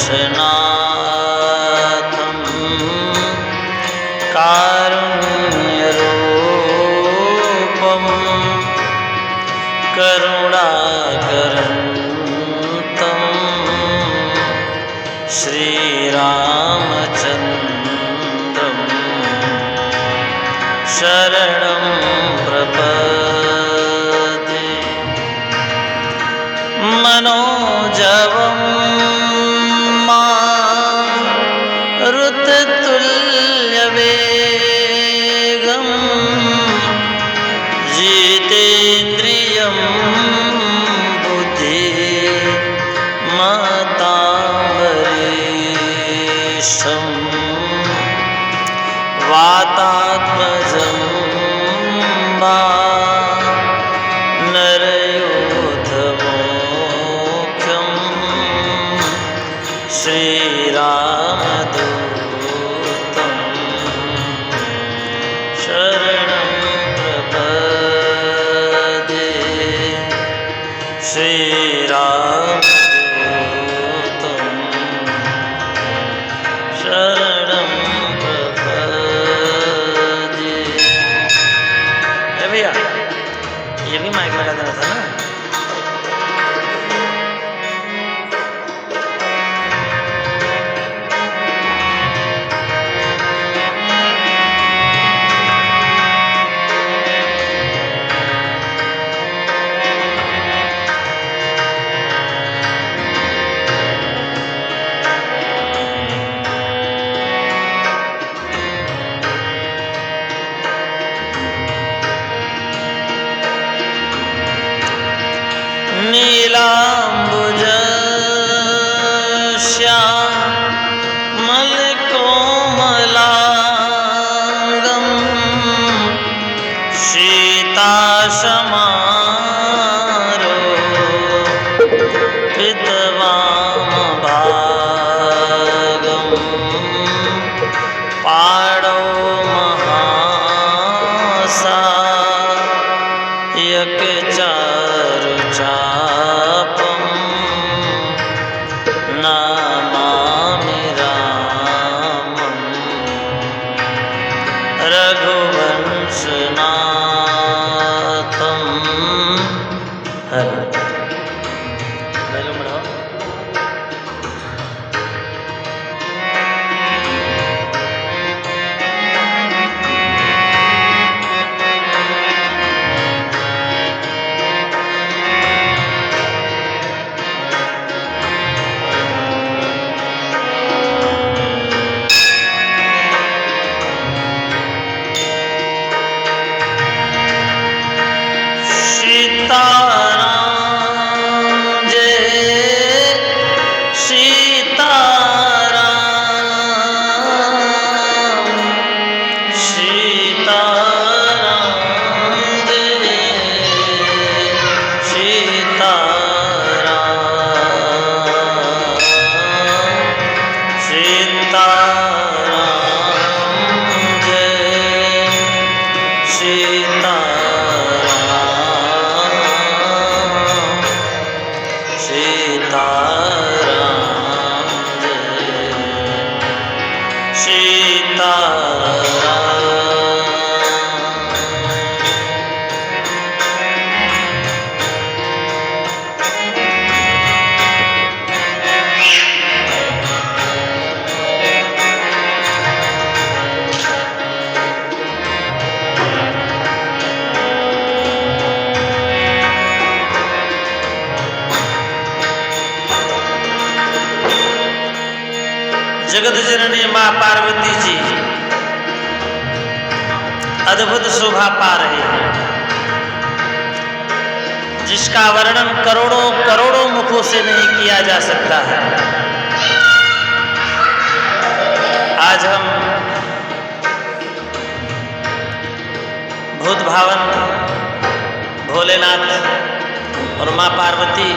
रघुवंशनाथं कारुण्यरूपं करुणाकरन्तं श्रीरामचन्द्रं शरणं प्रपद्ये। मनोजवं मारुततुल्यवेगं जितेन्द्रियं बुद्धिमतां वातात्मजं नरयोधमोख्यं श्रीरामदूतं शरणं प्रपद्ये। श्रीरामदूतं शरणं प्रपद्ये। भैया ये भी माइक लगा देना था ना। नीलाम्बुज श्यामलकोमलांगं सीतासमारोपितवामभागं पाणौ महासायकचारुचापं नमामि रामं रघुवंशनाथं। हरे सीताराम जय सीताराम, सीताराम जय सीताराम, सीताराम जय सीताराम, सीताराम जय सीताराम। जगत जननी माँ पार्वती जी अद्भुत शोभा पा रहे हैं, जिसका वर्णन करोड़ों करोड़ों मुखों से नहीं किया जा सकता है। आज हम भूत भावन भोलेनाथ और माँ पार्वती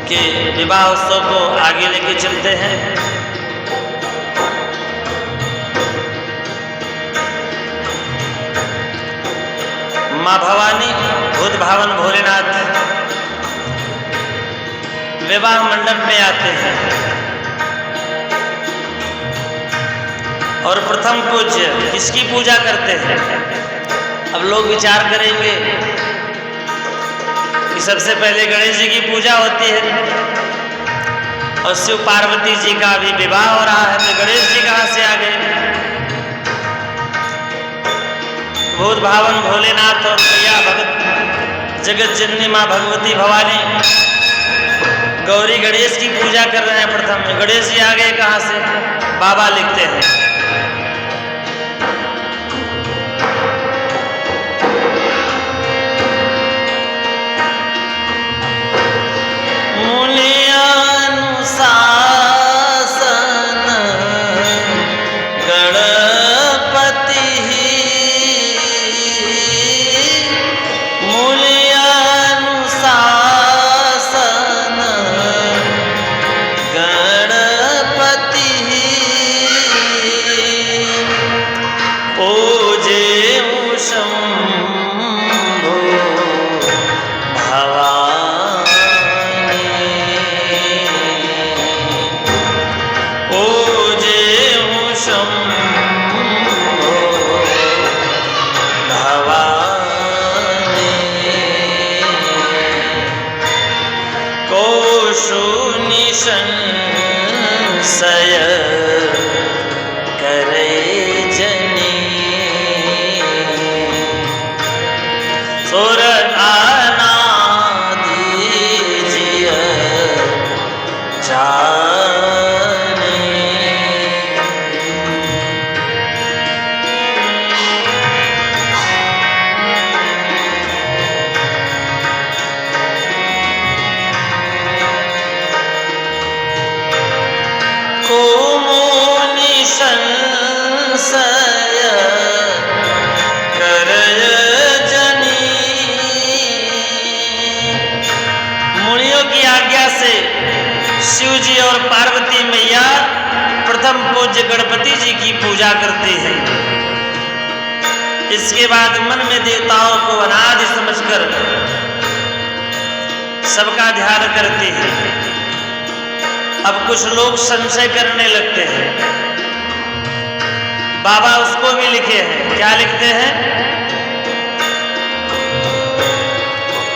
के विवाह उत्सव को आगे लेके चलते हैं। माँ भवानी भूत भावन भोलेनाथ विवाह मंडप में आते हैं और प्रथम पूज्य किसकी पूजा करते हैं? अब लोग विचार करेंगे कि सबसे पहले गणेश जी की पूजा होती है और शिव पार्वती जी का भी विवाह हो रहा है, तो गणेश जी कहाँ से आ गए? भूत भावन भोलेनाथ और मैया भगत जगत जननी माँ भगवती भवानी गौरी गणेश की पूजा कर रहे हैं। प्रथम में गणेश जी आ गए कहाँ से? बाबा लिखते हैं पूज्य गणपति जी की पूजा करते हैं। इसके बाद मन में देवताओं को अनादि समझकर सबका ध्यान करते हैं। अब कुछ लोग संशय करने लगते हैं। बाबा उसको भी लिखे हैं, क्या लिखते हैं?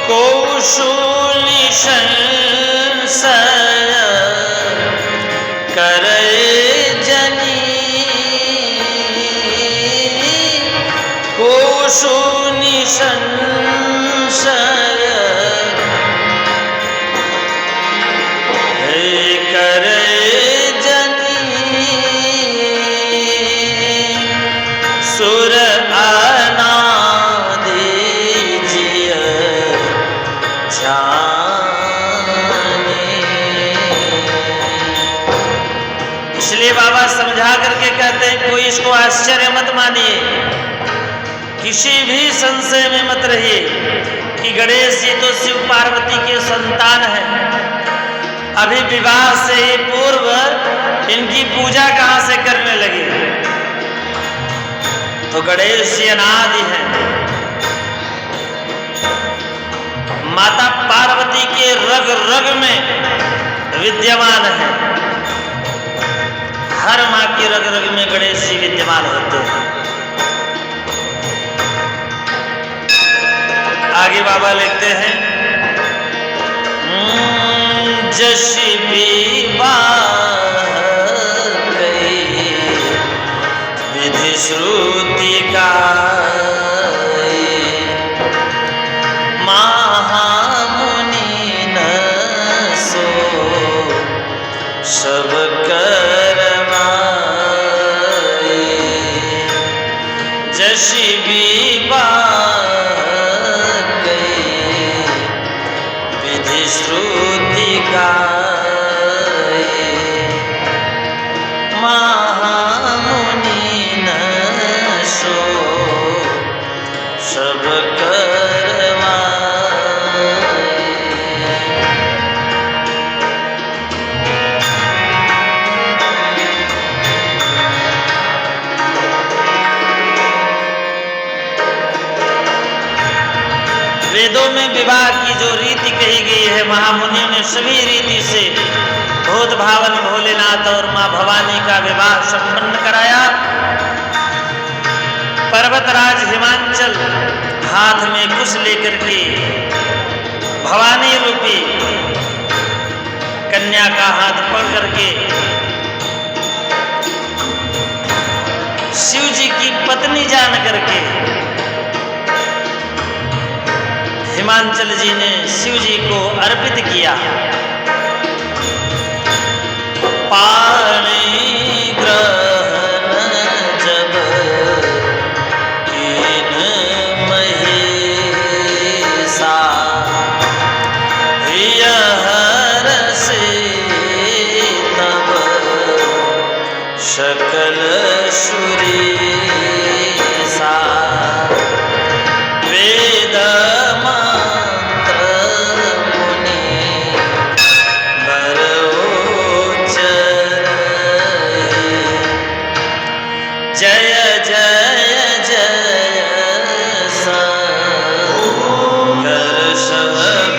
कौशूनी संशय करे कौशूनी संशय करे जनी सुर अनादि जिय जाने। इसलिए बाबा समझा करके कहते हैं कोई इसको आश्चर्य मत मानिए, किसी भी संशय में मत रहिए कि गणेश जी तो शिव पार्वती के संतान हैं। अभी विवाह से ही पूर्व इनकी पूजा कहां से करने लगे? तो गणेश जी अनादि हैं, माता पार्वती के रग रग में विद्यमान है। हर माँ की रग रग में गणेश जी विद्यमान होते हैं। आगे बाबा लिखते हैं जशी विधि श्रुति का महामुनि न सो सब करवाए। जशी श्रुति गाए महामुनि न सो सब करवाए। वेदों में विवाह की जो रीति कही गई है, महामुनियों ने सभी रीति से भूत भावन भोलेनाथ और मां भवानी का विवाह संपन्न कराया। पर्वतराज हिमांचल हाथ में कुश लेकर के भवानी रूपी कन्या का हाथ पकड़ करके शिव जी की पत्नी जान करके हिमांचल जी ने शिव जी को अर्पित किया। पाणी ग्रहण जब कीन महेशा, यह से तब सकल सुरेशा, वेद मंत्र मुनि बरोचरहि, जय जय जय शंकर सबकहि,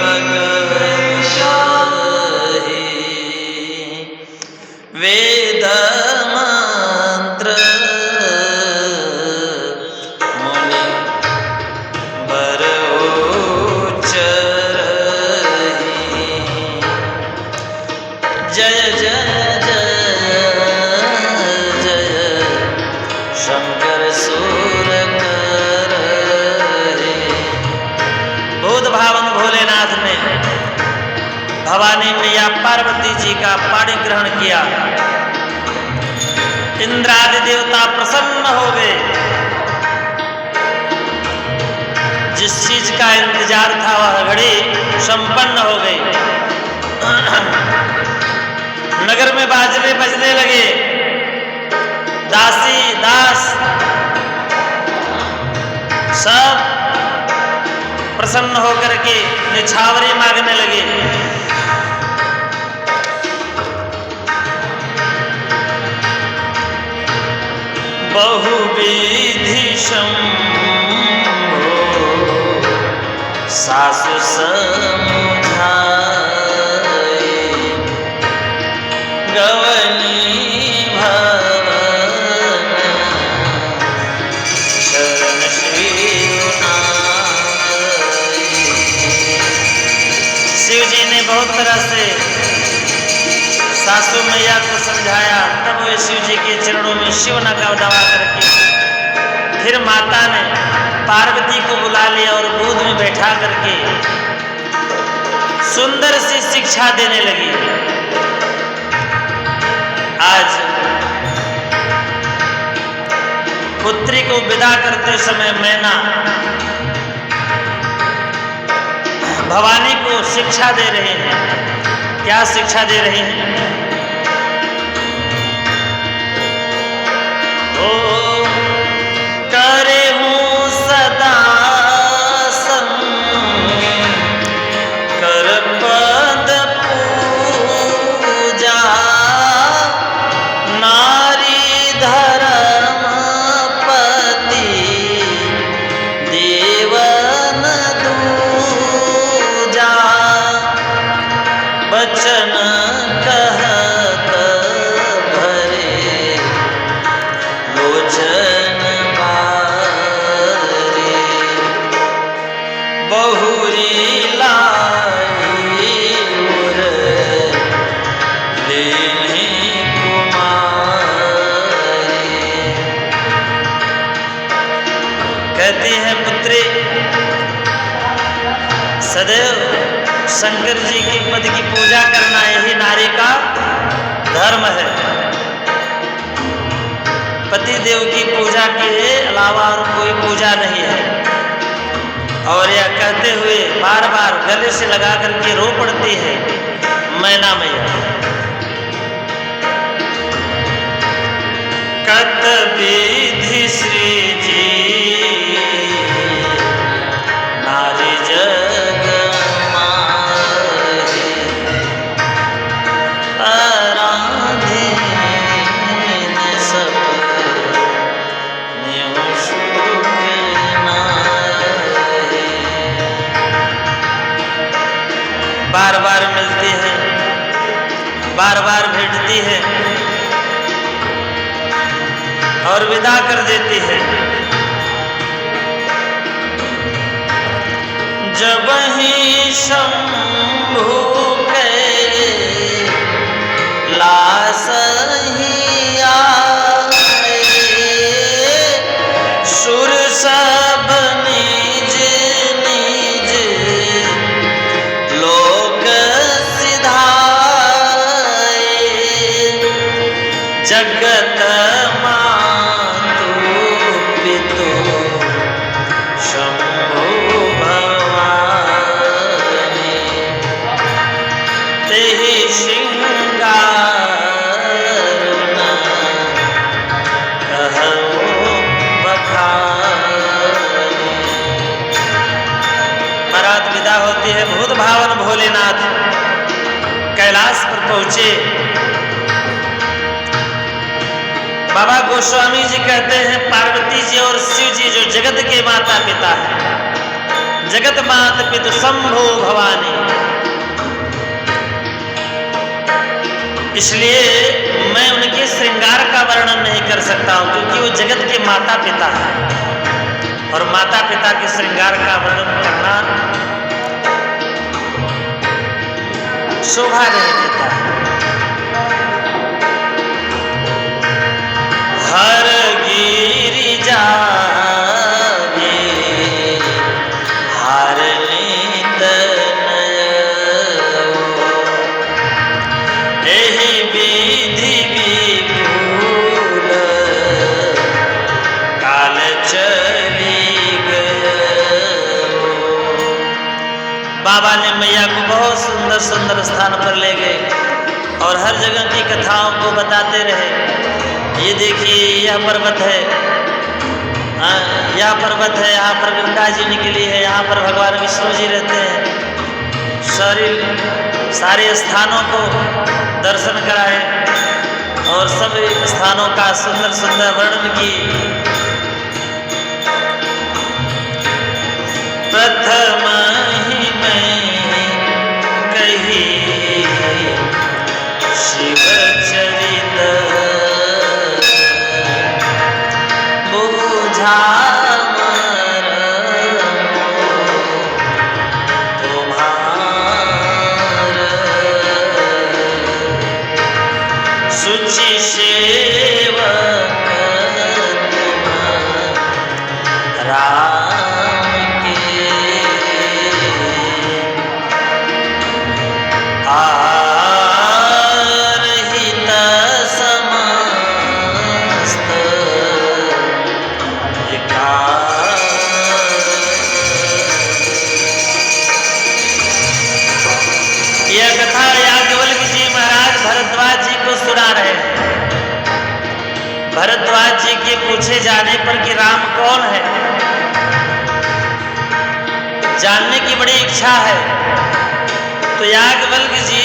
वेद मंत्र मुनि बरोचरहि, जय जय जय जय शंकर सुरकरहि। भूत भावन भोलेनाथ ने भवानी मैया पार्वती जी का पाणी ग्रहण किया। इंद्रादि देवता प्रसन्न हो गए। जिस चीज का इंतजार था वह घड़ी संपन्न हो गई। नगर में बाजरे बजने लगे। दासी दास सब प्रसन्न होकर के निछावरी मांगने लगे। बहुविधि शंभो सासु समुझाई, गवनी भवन शरण शिवनाई। शिव जी ने बहुत तरह से सासू मैया को समझाया, तब वे शिव जी के चरणों में शिव न का दवा करके फिर माता ने पार्वती को बुला लिया और गोद में बैठा करके सुंदर सी शिक्षा देने लगी। आज पुत्री को विदा करते समय मैना भवानी को शिक्षा दे रहे हैं। क्या शिक्षा दे रहे हैं? ओ करे हूँ सदा कर पद पूजा, नारी धर्म पति देवन दूजा, बचन कहत भरे लोचन बारे, बहुरी लाई उर लेने कुमारी। कहती है पुत्री, सदैव शंकर जी के पद की पूजा करना यही नारी का धर्म है। पति देव की पूजा के अलावा और कोई पूजा नहीं है। और यह कहते हुए बार बार गले से लगा करके रो पड़ती है मैना मैया। कत विधि श्री जी नारी जग माही, पराधीन सब न्यू सुख नाहि। बार बार मिलती हैं, बार बार भेंटती है और विदा कर देती है। जब ही शंभू के लास ही आए, सुर सब निज निज लोक सिधाए, जगत मातु पितु शंभु भवानी, तेहि श्रृंगार न कहूं बखानी। बारात विदा होती है, भूत भावन भोलेनाथ कैलाश पर पहुंचे। बाबा गोस्वामी जी कहते हैं पार्वती जी और शिव जी जो जगत के माता पिता हैं, जगत माता पितु शंभो भवानी, इसलिए मैं उनके श्रृंगार का वर्णन नहीं कर सकता हूं, क्योंकि वो जगत के माता पिता हैं और माता पिता के श्रृंगार का वर्णन करना शोभा नहीं देता है। हर गिरिजा हर नीत एहि विधि विपुल काल चली गयो। बाबा ने मैया को बहुत सुंदर सुंदर स्थान पर ले गए और हर जगह की कथाओं को बताते रहे। ये देखिए यह पर्वत है, यह पर्वत है, यहाँ पर गंगा जी निकली है, यहाँ पर भगवान विष्णु जी रहते हैं। सारे स्थानों को दर्शन कराए और सब स्थानों का सुंदर सुंदर वर्णन की। प्रथम ही मैं कही शिव चरित सुचि सेवक राम के आरहित समस्त यह कथा याज्ञवल्क्य जी महाराज भरद्वाज जी को सुना रहे हैं। भरद्वाज जी के पूछे जाने पर कि राम कौन है, जानने की बड़ी इच्छा है, तो याज्ञवल्क्य जी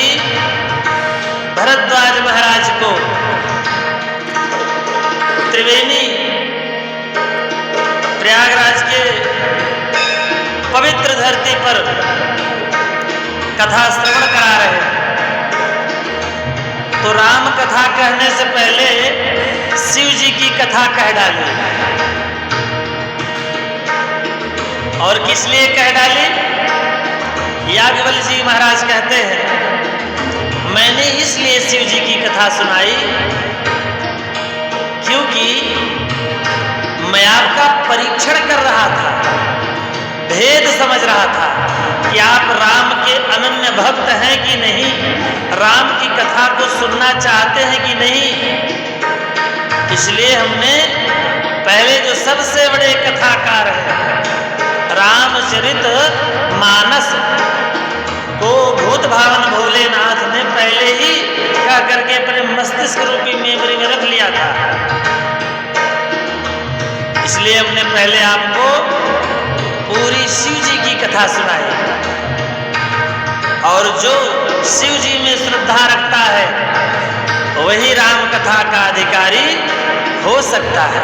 भरद्वाज महाराज को त्रिवेणी प्रयागराज के पवित्र धरती पर कथा श्रवण करा रहे हैं। तो राम कथा कहने से पहले शिव जी की कथा कह डाली। और किस लिए कह डाली? याज्ञवल्क्य जी महाराज कहते हैं मैंने इसलिए शिव जी की कथा सुनाई क्योंकि मैं आपका परीक्षण कर रहा था, भेद समझ रहा था कि आप राम के अनन्य भक्त हैं कि नहीं, राम की कथा को सुनना चाहते हैं कि नहीं। इसलिए हमने पहले जो सबसे बड़े कथाकार हैं रामचरित मानस को भूत भावन भोलेनाथ ने पहले ही कह करके अपने मस्तिष्क रूपी मेमोरी में रख लिया था। इसलिए हमने पहले आपको पूरी शिव जी की कथा सुनाई, और जो शिव जी में श्रद्धा रखता है वही राम कथा का अधिकारी हो सकता है।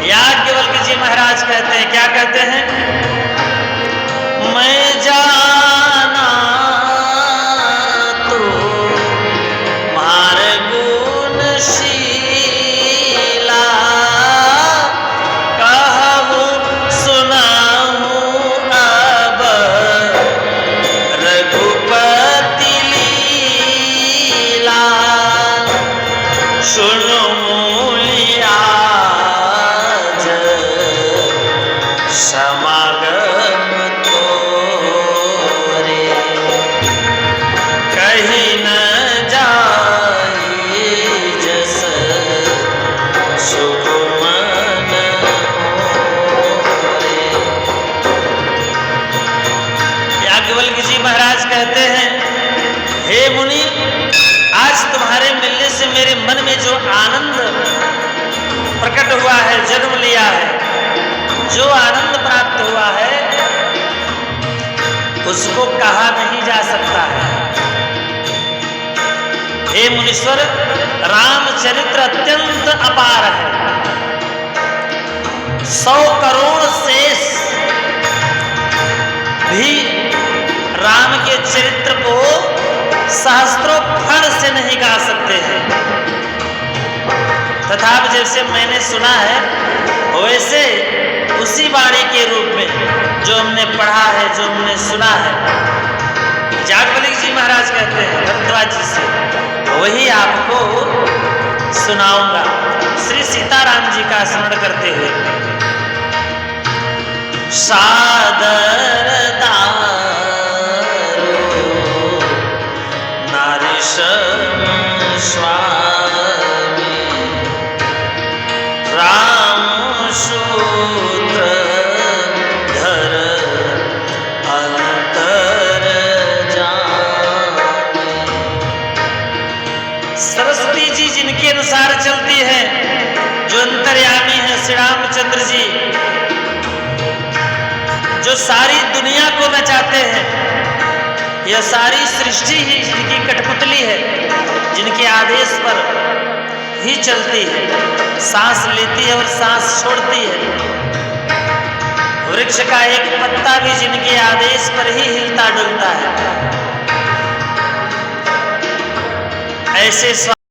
याज्ञवल्क्य जी महाराज कहते हैं, क्या कहते हैं? मैं जा याज्ञवल्क्य जी महाराज कहते हैं, हे मुनि, आज तुम्हारे मिलने से मेरे मन में जो आनंद प्रकट हुआ है, जन्म लिया है, जो आनंद प्राप्त हुआ है, उसको कहा नहीं जा सकता है। हे मुनीश्वर, रामचरित्र अत्यंत अपार है। 100 करोड़ शेष भी राम के चरित्र को सहस्त्रों फण से नहीं गा सकते हैं। तथापि जैसे मैंने सुना है, वैसे उसी वाणी के रूप में जो हमने पढ़ा है, जो हमने सुना है, याज्ञवल्क्य जी महाराज कहते हैं भरद्वाज जी से, वही आपको सुनाऊंगा, श्री सीताराम जी का स्मरण करते हुए। सादर स्वामी राम सूत्र धर अंतर जाने। सरस्वती जी जिनके अनुसार चलती है, जो अंतर्यामी है श्री रामचंद्र जी, जो सारी दुनिया को बचाते हैं, यह सारी सृष्टि ही जिनकी कठपुतली है, जिनके आदेश पर ही चलती है, सांस लेती है और सांस छोड़ती है। वृक्ष का एक पत्ता भी जिनके आदेश पर ही हिलता डुलता है। ऐसे